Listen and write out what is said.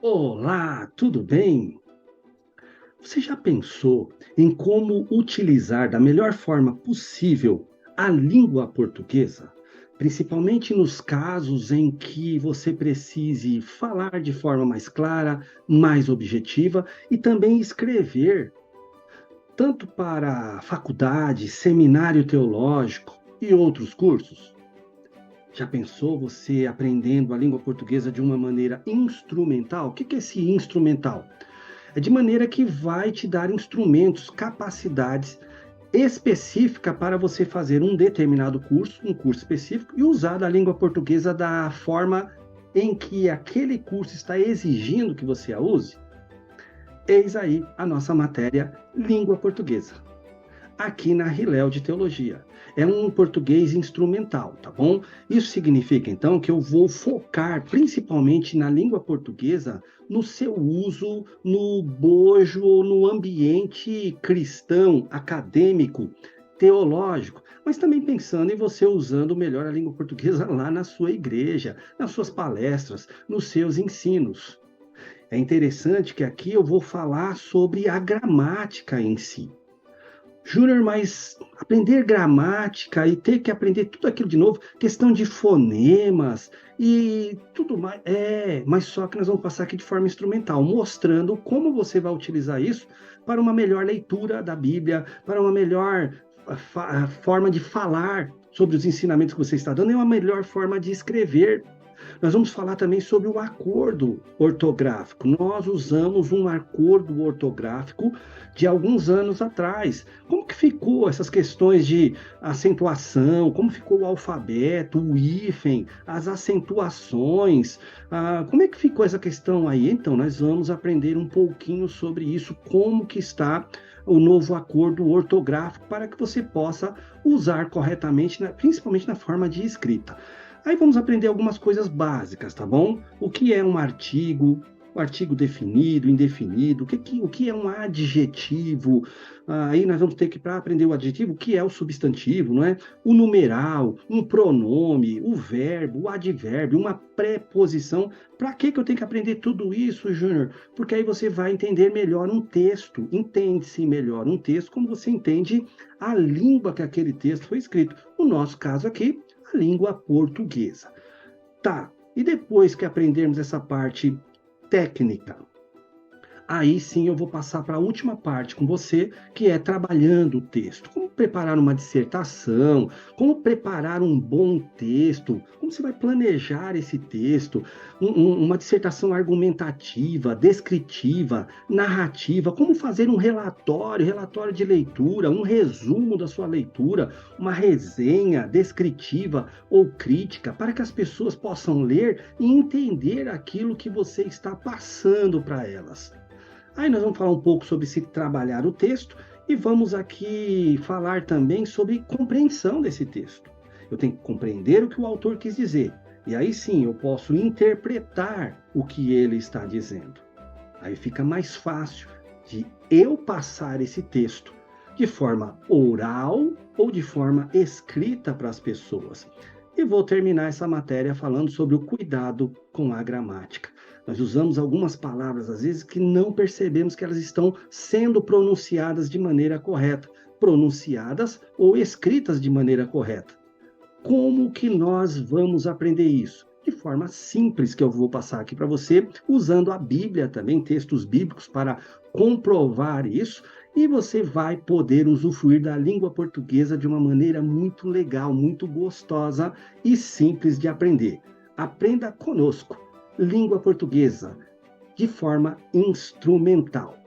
Olá, tudo bem? Você já pensou em como utilizar da melhor forma possível a língua portuguesa? Principalmente nos casos em que você precise falar de forma mais clara, mais objetiva e também escrever, tanto para faculdade, seminário teológico e outros cursos? Já pensou você aprendendo a língua portuguesa de uma maneira instrumental? O que é esse instrumental? É de maneira que vai te dar instrumentos, capacidades específica para você fazer um determinado curso, um curso específico, e usar a língua portuguesa da forma em que aquele curso está exigindo que você a use. Eis aí a nossa matéria Língua Portuguesa, aqui na Hilel de Teologia. É um português instrumental, tá bom? Isso significa, então, que eu vou focar principalmente na língua portuguesa, no seu uso no bojo ou no ambiente cristão, acadêmico, teológico, mas também pensando em você usando melhor a língua portuguesa lá na sua igreja, nas suas palestras, nos seus ensinos. É interessante que aqui eu vou falar sobre a gramática em si. Júnior, mas aprender gramática e ter que aprender tudo aquilo de novo, questão de fonemas e tudo mais. Mas só que nós vamos passar aqui de forma instrumental, mostrando como você vai utilizar isso para uma melhor leitura da Bíblia, para uma melhor forma de falar sobre os ensinamentos que você está dando e uma melhor forma de escrever. Nós vamos falar também sobre o acordo ortográfico. Nós usamos um acordo ortográfico de alguns anos atrás. Como que ficou essas questões de acentuação? Como ficou o alfabeto, o hífen, as acentuações? Como é que ficou essa questão aí? Então, nós vamos aprender um pouquinho sobre isso, como que está o novo acordo ortográfico para que você possa usar corretamente, principalmente na forma de escrita. Aí vamos aprender algumas coisas básicas, tá bom? O que é um artigo, o artigo definido, indefinido, o que é um adjetivo. Aí nós vamos ter que, para aprender o adjetivo, o que é o substantivo, não é? O numeral, um pronome, o verbo, o advérbio, uma preposição. Para que eu tenho que aprender tudo isso, Júnior? Porque aí você vai entender melhor um texto, entende-se melhor um texto, como você entende a língua que aquele texto foi escrito. No nosso caso aqui, a língua portuguesa. Tá, e depois que aprendermos essa parte técnica, aí sim eu vou passar para a última parte com você, que é trabalhando o texto. Como preparar uma dissertação, como preparar um bom texto, como você vai planejar esse texto, uma dissertação argumentativa, descritiva, narrativa, como fazer um relatório de leitura, um resumo da sua leitura, uma resenha descritiva ou crítica, para que as pessoas possam ler e entender aquilo que você está passando para elas. Aí nós vamos falar um pouco sobre se trabalhar o texto e vamos aqui falar também sobre compreensão desse texto. Eu tenho que compreender o que o autor quis dizer. E aí sim eu posso interpretar o que ele está dizendo. Aí fica mais fácil de eu passar esse texto de forma oral ou de forma escrita para as pessoas. E vou terminar essa matéria falando sobre o cuidado com a gramática. Nós usamos algumas palavras, às vezes, que não percebemos que elas estão sendo pronunciadas de maneira correta, pronunciadas ou escritas de maneira correta. Como que nós vamos aprender isso? De forma simples, que eu vou passar aqui para você, usando a Bíblia também, textos bíblicos para comprovar isso, e você vai poder usufruir da língua portuguesa de uma maneira muito legal, muito gostosa e simples de aprender. Aprenda conosco, língua portuguesa, de forma instrumental.